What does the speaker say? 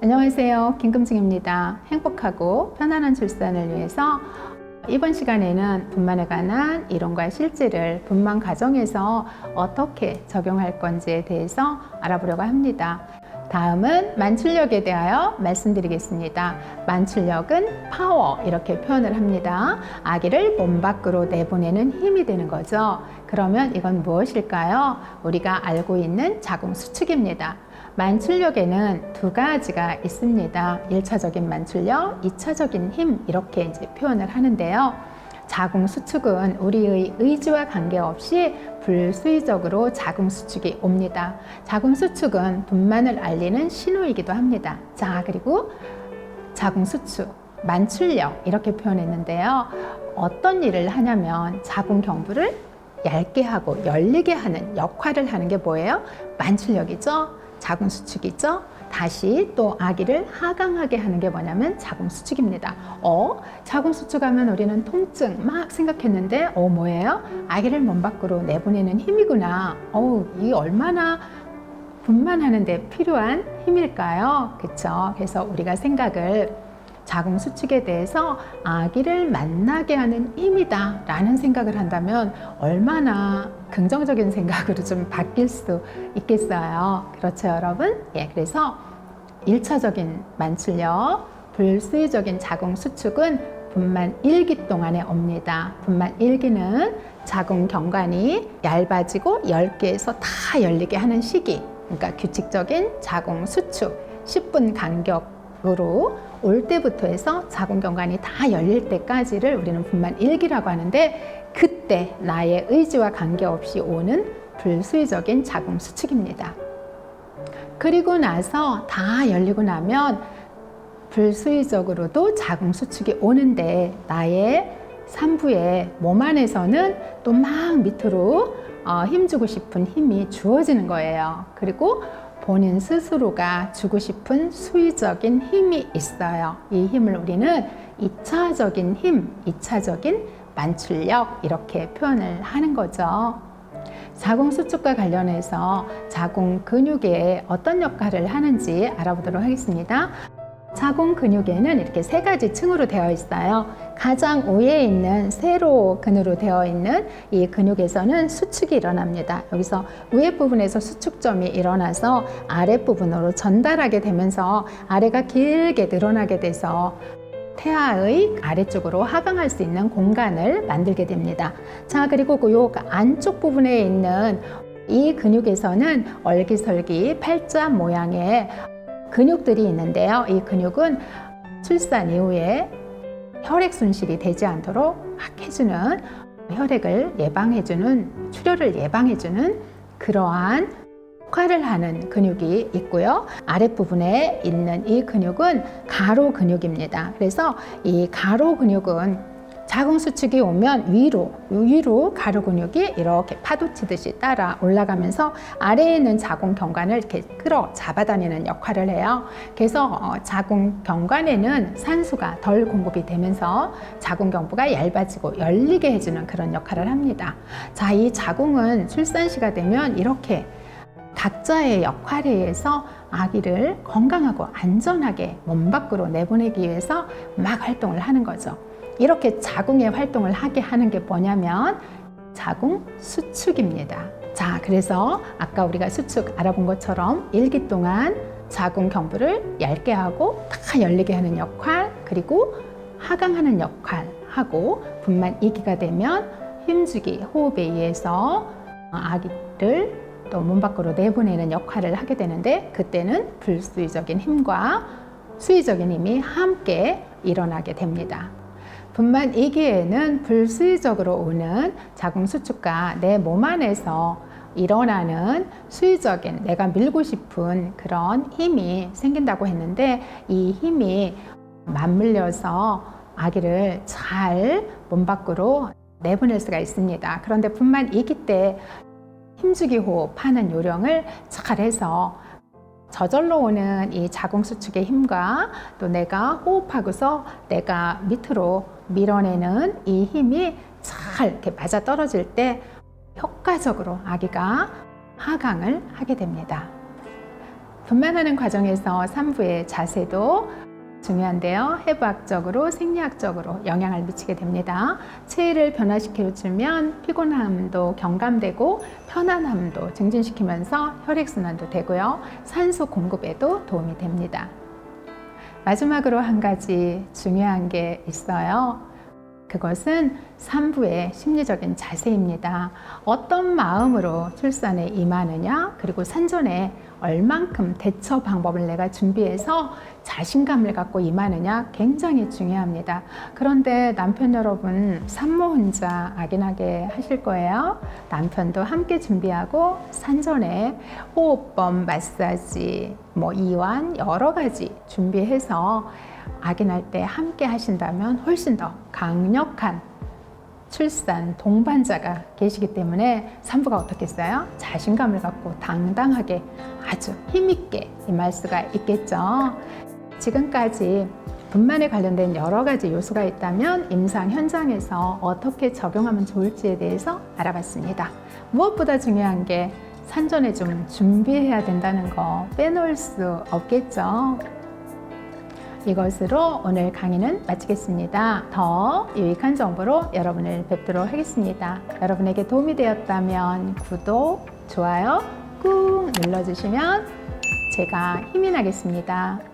안녕하세요. 김금중입니다. 행복하고 편안한 출산을 위해서 이번 시간에는 분만에 관한 이론과 실제를 분만 과정에서 어떻게 적용할 건지에 대해서 알아보려고 합니다. 다음은 만출력에 대하여 말씀드리겠습니다. 만출력은 파워 이렇게 표현을 합니다. 아기를 몸 밖으로 내보내는 힘이 되는 거죠. 그러면 이건 무엇일까요? 우리가 알고 있는 자궁수축입니다. 만출력에는 두 가지가 있습니다. 1차적인 만출력, 2차적인 힘 이렇게 이제 표현을 하는데요. 자궁수축은 우리의 의지와 관계없이 불수의적으로 자궁수축이 옵니다. 자궁수축은 분만을 알리는 신호이기도 합니다. 자, 그리고 자궁수축, 만출력 이렇게 표현했는데요. 어떤 일을 하냐면 자궁경부를 얇게 하고 열리게 하는 역할을 하는 게 뭐예요? 만출력이죠. 자궁수축이죠. 다시 또 아기를 하강하게 하는 게 뭐냐면 자궁수축입니다. 자궁수축하면 우리는 통증 막 생각했는데 뭐예요? 아기를 몸 밖으로 내보내는 힘이구나. 이 얼마나 분만하는데 필요한 힘일까요? 그렇죠? 그래서 우리가 생각을 자궁수축에 대해서 아기를 만나게 하는 힘이다 라는 생각을 한다면 얼마나 긍정적인 생각으로 좀 바뀔 수 있겠어요. 그렇죠, 여러분? 그래서 1차적인 만출력, 불수의적인 자궁수축은 분만 1기 동안에 옵니다. 분만 1기는 자궁경관이 얇아지고 10개에서 다 열리게 하는 시기, 그러니까 규칙적인 자궁수축 10분 간격으로 올 때부터 해서 자궁경관이 다 열릴 때까지를 우리는 분만 1기라고 하는데, 그때 나의 의지와 관계없이 오는 불수의적인 자궁수축입니다. 그리고 나서 다 열리고 나면 불수의적으로도 자궁수축이 오는데 나의 산부의 몸 안에서는 또 막 밑으로 힘주고 싶은 힘이 주어지는 거예요. 그리고 본인 스스로가 주고 싶은 수의적인 힘이 있어요. 이 힘을 우리는 2차적인 힘, 2차적인 만출력 이렇게 표현을 하는 거죠. 자궁수축과 관련해서 자궁 근육에 어떤 역할을 하는지 알아보도록 하겠습니다. 자궁 근육에는 이렇게 세 가지 층으로 되어 있어요. 가장 위에 있는 세로근으로 되어 있는 이 근육에서는 수축이 일어납니다. 여기서 위에 부분에서 수축점이 일어나서 아랫부분으로 전달하게 되면서 아래가 길게 늘어나게 돼서 태아의 아래쪽으로 하강할 수 있는 공간을 만들게 됩니다. 자, 그리고 요 안쪽 부분에 있는 이 근육에서는 얼기설기 팔자 모양의 근육들이 있는데요. 이 근육은 출산 이후에 혈액 순실이 되지 않도록 막 해주는, 혈액을 예방해주는, 출혈을 예방해주는 그러한 역할을 하는 근육이 있고요. 아랫부분에 있는 이 근육은 가로 근육입니다. 그래서 이 가로 근육은 자궁수축이 오면 위로 가로 근육이 이렇게 파도치듯이 따라 올라가면서 아래에 있는 자궁경관을 이렇게 끌어 잡아다니는 역할을 해요. 그래서 자궁경관에는 산소가 덜 공급이 되면서 자궁경부가 얇아지고 열리게 해주는 그런 역할을 합니다. 자, 이 자궁은 출산시가 되면 이렇게 각자의 역할에 의해서 아기를 건강하고 안전하게 몸 밖으로 내보내기 위해서 막 활동을 하는 거죠. 이렇게 자궁의 활동을 하게 하는 게 뭐냐면 자궁 수축입니다. 자, 그래서 아까 우리가 수축 알아본 것처럼 1기 동안 자궁 경부를 얇게 하고 다 열리게 하는 역할, 그리고 하강하는 역할 하고, 분만 2기가 되면 힘주기, 호흡에 의해서 아기를 또 몸 밖으로 내보내는 역할을 하게 되는데, 그때는 불수의적인 힘과 수의적인 힘이 함께 일어나게 됩니다. 분만 2기에는 불수의적으로 오는 자궁수축과 내 몸 안에서 일어나는 수의적인, 내가 밀고 싶은 그런 힘이 생긴다고 했는데, 이 힘이 맞물려서 아기를 잘 몸 밖으로 내보낼 수가 있습니다. 그런데 분만 2기 때 힘주기 호흡하는 요령을 잘해서 저절로 오는 이 자궁수축의 힘과 또 내가 호흡하고서 내가 밑으로 밀어내는 이 힘이 잘 이렇게 맞아 떨어질 때 효과적으로 아기가 하강을 하게 됩니다. 분만하는 과정에서 산부의 자세도 중요한데요. 해부학적으로, 생리학적으로 영향을 미치게 됩니다. 체위를 변화시켜주면 피곤함도 경감되고 편안함도 증진시키면서 혈액순환도 되고요. 산소 공급에도 도움이 됩니다. 마지막으로 한 가지 중요한 게 있어요. 그것은 산부의 심리적인 자세입니다. 어떤 마음으로 출산에 임하느냐, 그리고 산전에 얼만큼 대처 방법을 내가 준비해서 자신감을 갖고 임하느냐 굉장히 중요합니다. 그런데 남편 여러분, 산모 혼자 악인하게 하실 거예요. 남편도 함께 준비하고 산전에 호흡법, 마사지, 이완 여러 가지 준비해서 악인할 때 함께 하신다면 훨씬 더 강력한 출산 동반자가 계시기 때문에 산부가 어떻겠어요? 자신감을 갖고 당당하게 아주 힘있게 임할 수가 있겠죠. 지금까지 분만에 관련된 여러 가지 요소가 있다면 임상 현장에서 어떻게 적용하면 좋을지에 대해서 알아봤습니다. 무엇보다 중요한 게 산전에 좀 준비해야 된다는 거 빼놓을 수 없겠죠. 이것으로 오늘 강의는 마치겠습니다. 더 유익한 정보로 여러분을 뵙도록 하겠습니다. 여러분에게 도움이 되었다면 구독, 좋아요 꾹 눌러주시면 제가 힘이 나겠습니다.